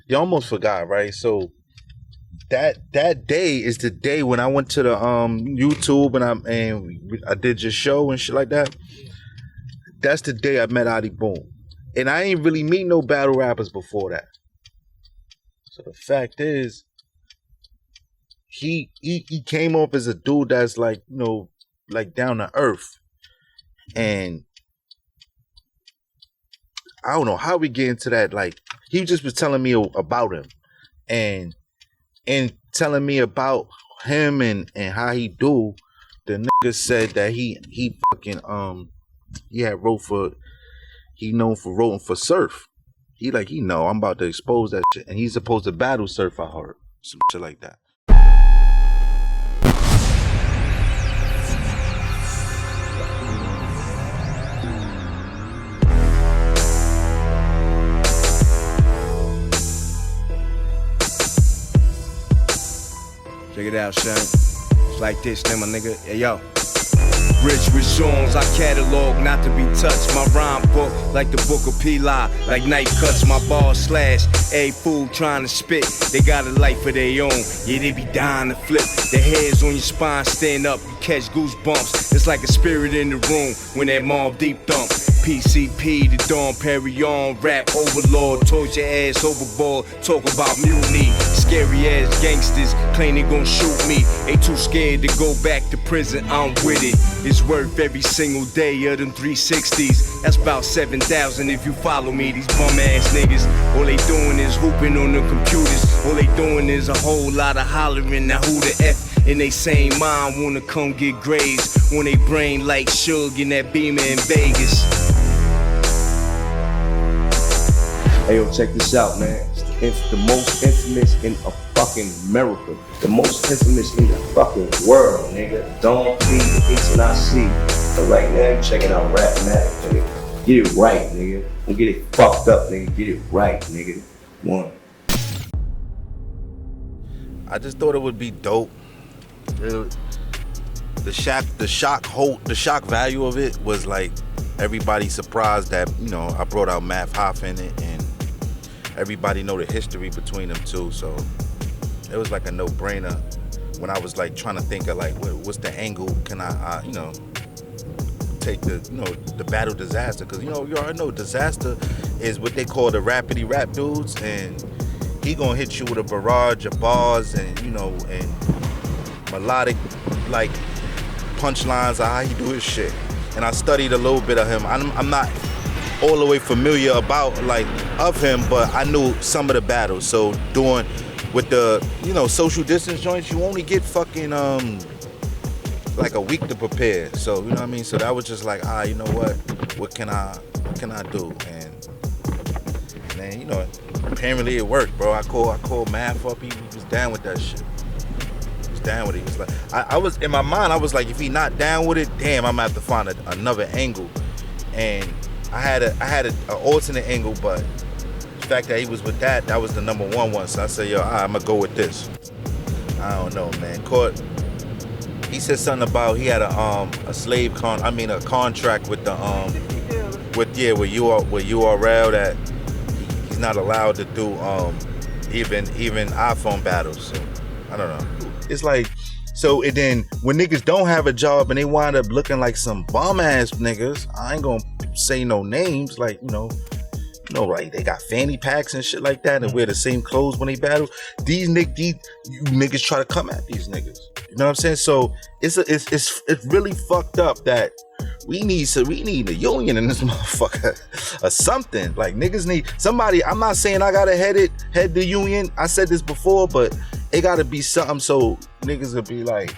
You almost forgot, right? So that day is the day when I went to the YouTube and I did your show and shit like that. That's the day I met Ahdi Boom. And I ain't really meet no battle rappers before that. So the fact is, he came off as a dude that's like, you know, like down to earth. And I don't know how we get into that. Like, he just was telling me about him and telling me about him and how he do. The nigga said that he fucking he known for writing for Surf. He know I'm about to expose that shit, and he's supposed to battle Surf. I heard some shit like that. Check it out, son. It's like this, then, my nigga. Hey, yo. Rich with songs, I catalog not to be touched. My rhyme book, like the book of Peli, like knife cuts, my ball slash. A fool trying to spit, they got a life of their own. Yeah, they be dying to flip. Their heads on your spine, stand up, you catch goosebumps. It's like a spirit in the room when that Mobb Deep thump. PCP, the Dawn Perignon, rap overlord, torture ass overboard, talk about mutiny. Scary ass gangsters claim they gon' shoot me. They too scared to go back to prison, I'm with it. It's worth every single day of them 360s. That's about 7,000 if you follow me, these bum ass niggas. All they doing is hooping on the computers. All they doing is a whole lot of hollering. Now who the F in they same mind wanna come get grades when they brain like Suge in that Beamer in Vegas? Hey yo, check this out, man. It's the most infamous in a fucking America. The most infamous in the fucking world, nigga. Don't be the H&IC. But right now, you checking out RapMatic, nigga. Get it right, nigga. Don't get it fucked up, nigga. Get it right, nigga. One. I just thought it would be dope. The shock value of it was like everybody surprised that, you know, I brought out Math Hoff in it, and everybody know the history between them two, so it was like a no-brainer when I was like trying to think of like what's the angle can I you know, take the battle Dizaster, because you already know Dizaster is what they call the rapidy rap dudes, and he gonna hit you with a barrage of bars and and melodic like punchlines of how he do his shit. And I studied a little bit of him. I'm not all the way familiar of him, but I knew some of the battles. So doing with the social distance joints, you only get fucking like a week to prepare. So you know what I mean. So that was just like, you know what can I do? And man, apparently it worked, bro. I called Math up. He was down with that shit. He was down with it. He was like, I was in my mind. I was like, if he not down with it, damn, I'm gonna have to find another angle. And I had an alternate angle, but the fact that he was with that was the number one. So I said, yo, I'm gonna go with this. I don't know, man. He said something about he had a contract with the with URL that he's not allowed to do even iPhone battles. So I don't know. It's like, so and then when niggas don't have a job and they wind up looking like some bum ass niggas, I ain't gonna say no names, like like they got fanny packs and shit like that and wear the same clothes when they battle. These niggas try to come at these niggas. You know what I'm saying? So it's really fucked up that we need a union in this motherfucker or something. Like niggas need somebody. I'm not saying I gotta head the union. I said this before, but it gotta be something so niggas will be like,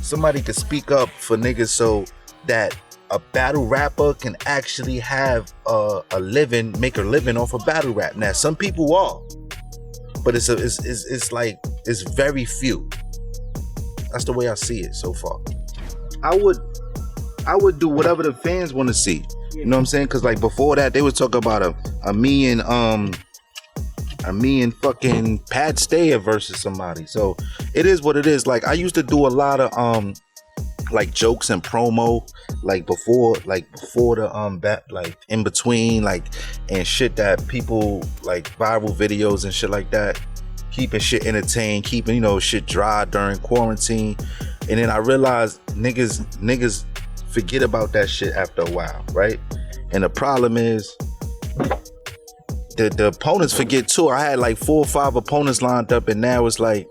somebody could speak up for niggas so that a battle rapper can actually have make a living off of battle rap. Now some people are, but it's like it's very few. That's the way I see it so far. I would do whatever the fans want to see. You know what I'm saying? Because like before that, they was talking about a me and fucking Pat Stayer versus somebody. So it is what it is. Like I used to do a lot of like jokes and promo, like before the like in between, like, and shit that people like viral videos and shit like that, keeping shit entertained, keeping, you know, shit dry during quarantine. And then I realized niggas forget about that shit after a while, right? And the problem is the opponents forget too. I had like 4 or 5 opponents lined up, and now it's like,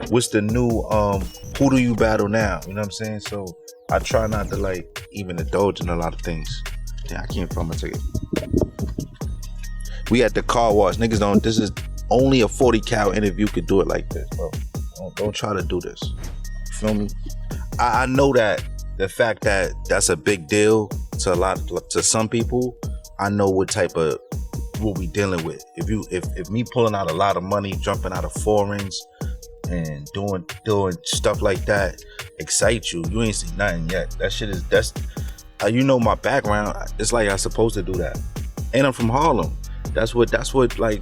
what's the new who do you battle now? You know what I'm saying? So I try not to like even indulge in a lot of things. Yeah, I can't find my ticket. We at the car wash. Niggas don't, this is only a 40 cal interview could do it like this, bro. Don't try to do this. You feel me? I know that the fact that that's a big deal to some people, I know what we dealing with. If me pulling out a lot of money, jumping out of foreigns and doing stuff like that excites you ain't seen nothing yet. That shit is, that's you know my background. It's like I'm supposed to do that, and I'm from Harlem. That's what like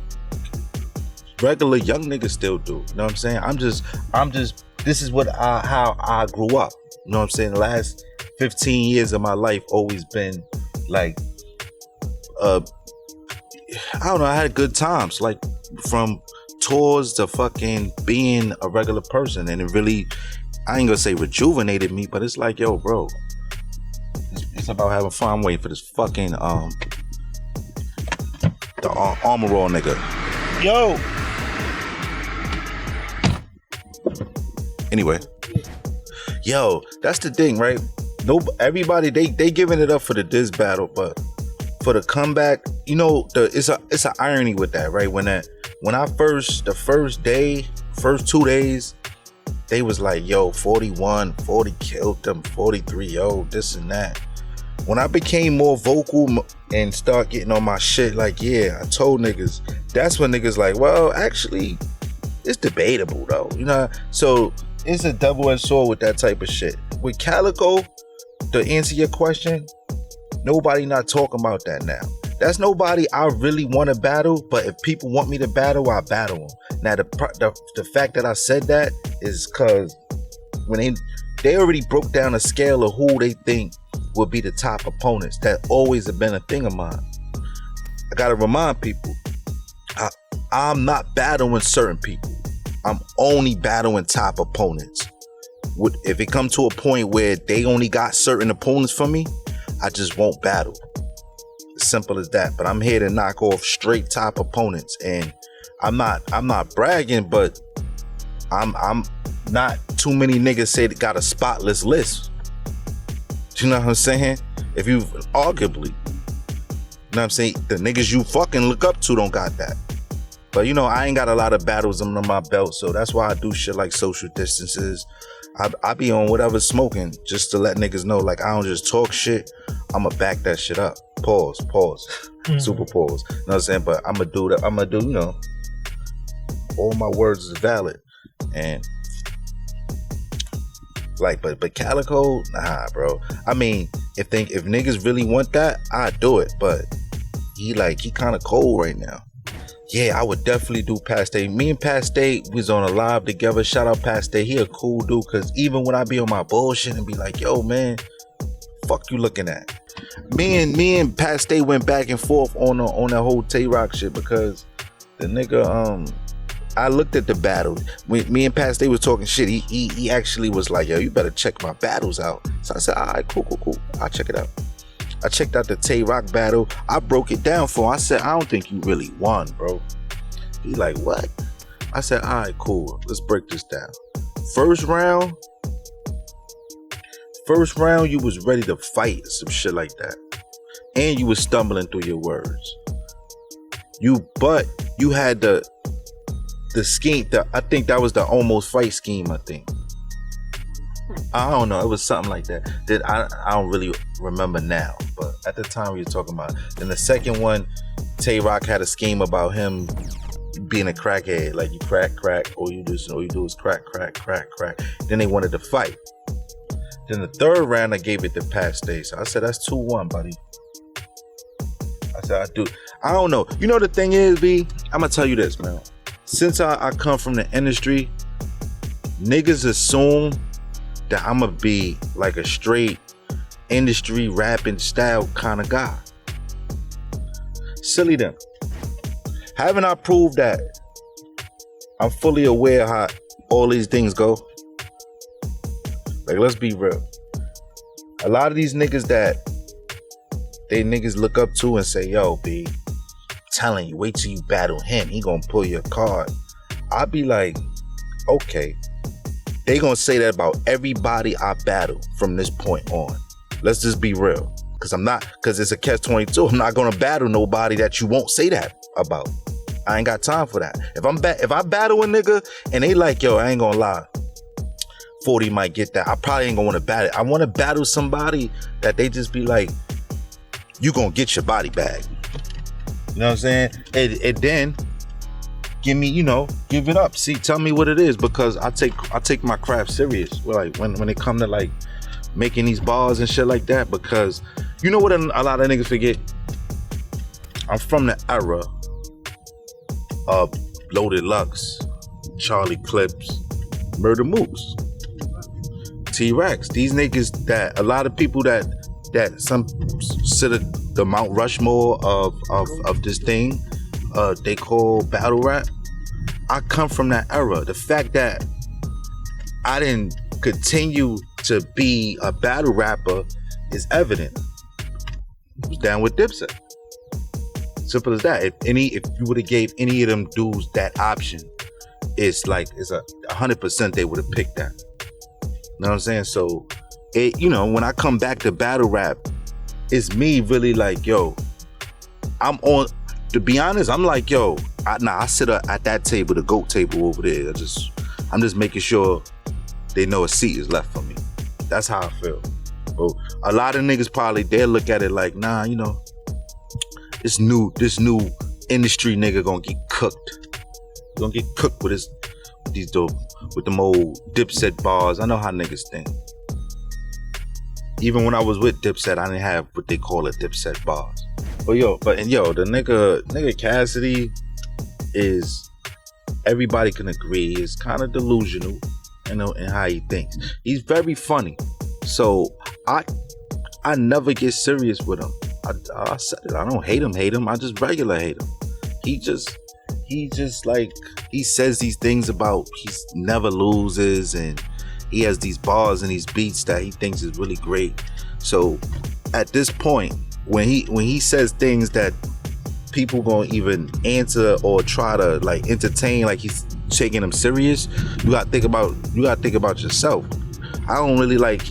regular young niggas still do. You know what I'm saying? I'm just this is how I grew up. You know what I'm saying? The last 15 years of my life always been like I don't know, I had good times, like from tours to fucking being a regular person, and it really, I ain't gonna say rejuvenated me, but it's like, yo, bro, it's about having fun. I'm waiting for this fucking the armor all nigga. Yo. Anyway, yo, that's the thing, right? Everybody they giving it up for the diss battle, but for the comeback, you know, it's an irony with that, right? When the first 2 days, they was like, yo, 41, 40 killed them, 43, yo, this and that. When I became more vocal and start getting on my shit, like, yeah, I told niggas, that's when niggas like, well, actually, it's debatable though, you know? So it's a double-edged sword with that type of shit. With Calicoe, to answer your question, nobody not talking about that now. That's nobody I really want to battle, but if people want me to battle, I battle them. Now, the fact that I said that is because when they already broke down a scale of who they think would be the top opponents. That always have been a thing of mine. I gotta remind people, I'm not battling certain people. I'm only battling top opponents. If it come to a point where they only got certain opponents for me, I just won't battle. As simple as that. But I'm here to knock off straight top opponents, and I'm not bragging, but I'm not too many niggas say they got a spotless list. Do you know what I'm saying? If you arguably, you know what I'm saying, the niggas you fucking look up to don't got that. But you know, I ain't got a lot of battles under my belt, so that's why I do shit like social distances. I be on whatever smoking just to let niggas know, like, I don't just talk shit, I'ma back that shit up. Pause. Super pause. You know what I'm saying? But I'ma do, you know, all my words is valid. And like, but Calicoe, nah, bro. I mean, if niggas really want that, I'd do it. But he kind of cold right now. Yeah, I would definitely do Pasté. Me and Pasté was on a live together. Shout out Pasté. He a cool dude, cause even when I be on my bullshit and be like, yo, man, fuck you looking at? Me and Pasté went back and forth on that whole Tay-Rock shit, because the nigga, I looked at the battle. When me and Pasté was talking shit, he actually was like, yo, you better check my battles out. So I said, all right, cool. I'll check it out. I checked out the Tay-Rock battle. I broke it down for him. I said, I don't think you really won, bro. He like, what? I said, all right, cool. Let's break this down. First round, you was ready to fight, some shit like that. And you was stumbling through your words. But you had the scheme, I think that was the almost fight scheme, I think. I don't know, it was something like that I don't really remember now, but at the time we were talking about it. Then the second one, Tay-Rock had a scheme about him being a crackhead, like you crack, all you do is crack. Then they wanted to fight. Then the third round I gave it to Pasté. So I said, that's 2-1, buddy. I said, I don't know. You know the thing is, B, I'm gonna tell you this, man. Since I come from the industry, niggas assume that I'm gonna be like a straight industry rapping style kind of guy. Silly them. Haven't I proved that I'm fully aware how all these things go? Like, let's be real. A lot of these niggas that they niggas look up to and say, yo, B, I'm telling you, wait till you battle him. He gonna pull your card. I'll be like, okay. They gonna say that about everybody I battle from this point on. Let's just be real. Cause it's a catch-22. I'm not gonna battle nobody that you won't say that about. I ain't got time for that. If I battle a nigga and they like, yo, I ain't gonna lie, 40 might get that, I probably ain't gonna wanna battle. I wanna battle somebody that they just be like, you gonna get your body bag. You know what I'm saying? And then give me, give it up. See, tell me what it is, because I take my craft serious. Like when it come to like making these bars and shit like that, because you know what a lot of niggas forget? I'm from the era of Loaded Lux, Charlie Clips, Murder Moose, T-Rex. These niggas that a lot of people that some consider the Mount Rushmore of this thing they call battle rap. I come from that era. The fact that I didn't continue to be a battle rapper is evident. I was down with Dipset. Simple as that. If you would have gave any of them dudes that option, it's 100% they would have picked that. You know what I'm saying? So when I come back to battle rap, it's me really like, yo, I'm on. To be honest, I'm like, yo, I sit at that table, the GOAT table over there. I'm just making sure they know a seat is left for me. That's how I feel. But a lot of niggas probably, they'll look at it like, nah, this new industry nigga gonna get cooked. Gonna get cooked with them old Dipset bars. I know how niggas think. Even when I was with Dipset, I didn't have what they call a Dipset bars. But the nigga Cassidy is, everybody can agree, is kind of delusional, in how he thinks. He's very funny. So I never get serious with him. I said it. I don't hate him. I just regular hate him. He just like, he says these things about he never loses, and he has these bars and these beats that he thinks is really great. So at this point, when he says things that people gonna even answer or try to like entertain, like he's taking him serious, you gotta think about yourself. I don't really like.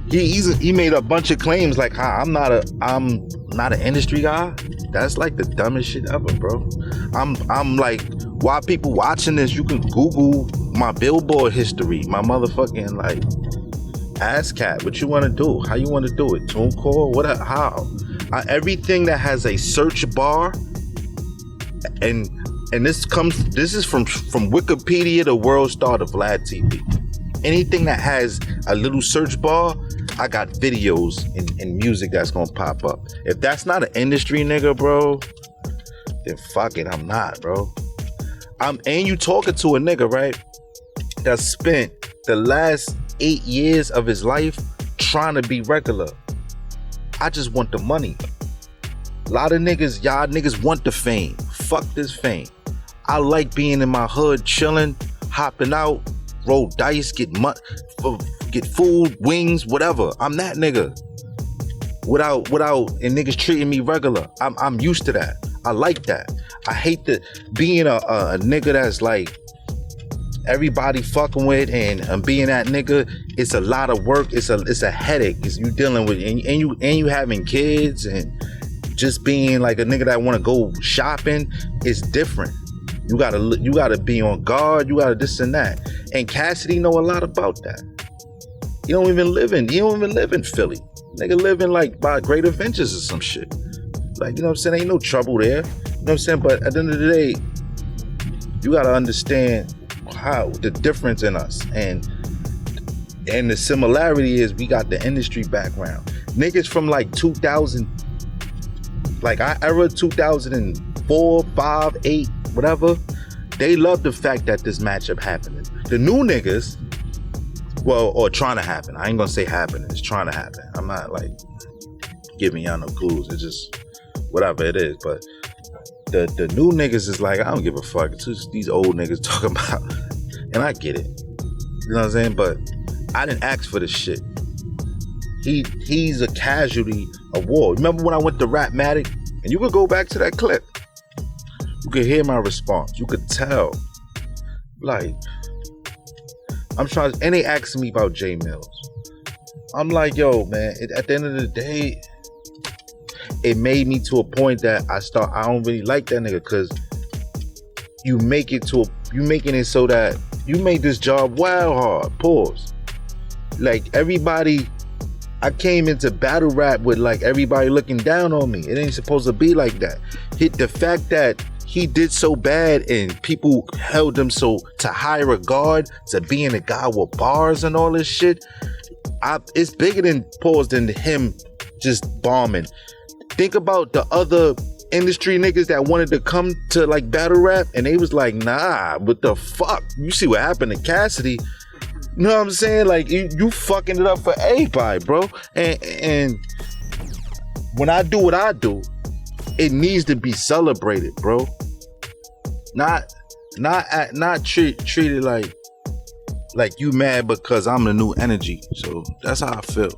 He made a bunch of claims like, I'm not an industry guy. That's like the dumbest shit ever, bro. I'm like, while people watching this, you can Google my Billboard history, my motherfucking like ASCAP. What you want to do? How you want to do it? TuneCore? What? How? Everything that has a search bar, and this is from Wikipedia to World Star to Vlad TV. Anything that has a little search bar, I got videos and music that's gonna pop up. If that's not an industry nigga, bro, then fuck it, I'm not, bro. And you talking to a nigga, right, that spent the last 8 years of his life trying to be regular. I just want the money. A lot of niggas, y'all niggas want the fame. Fuck this fame. I like being in my hood, chilling, hopping out, roll dice, get food, wings, whatever. I'm that nigga. Without and niggas treating me regular. I'm used to that. I like that. I hate being a nigga that's like everybody fucking with, and being that nigga, it's a lot of work. It's a headache. You dealing with and you having kids, and just being like a nigga that want to go shopping is different. You gotta be on guard. You gotta this and that. And Cassidy know a lot about that. He don't even live in Philly. Nigga living like by Great Adventures or some shit. Like, you know what I'm saying? Ain't no trouble there. You know what I'm saying? But at the end of the day, you gotta understand how the difference in us, and the similarity is we got the industry background. Niggas from like 2000, like our era, 2004, 5, 8, whatever, they love the fact that this matchup happening. The new niggas, Well, or trying to happen. I ain't gonna say happen. It's trying to happen. I'm not like giving y'all no clues. It's just whatever it is. But the new niggas is like, I don't give a fuck. It's just these old niggas talking about, and I get it. You know what I'm saying? But I didn't ask for this shit. He's a casualty of war. Remember when I went to RapMatic? And you could go back to that clip. You could hear my response. You could tell. Like, I'm trying, and they asking me about J Millz. I'm like, yo, man, at the end of the day, it made me to a point that I don't really like that nigga, because you making it so that you make this job wild hard. Pause. Like, everybody, I came into battle rap with like everybody looking down on me. It ain't supposed to be like that. The fact that he did so bad and people held him so to high regard, to being a guy with bars and all this shit, it's bigger than him just bombing. Think about the other industry niggas that wanted to come to like battle rap, and they was like, nah, what the fuck? You see what happened to Cassidy? You know what I'm saying? Like, you fucking it up for everybody, bro. And when I do what I do, it needs to be celebrated, bro. Not treated like you mad because I'm the new energy. So that's how I feel.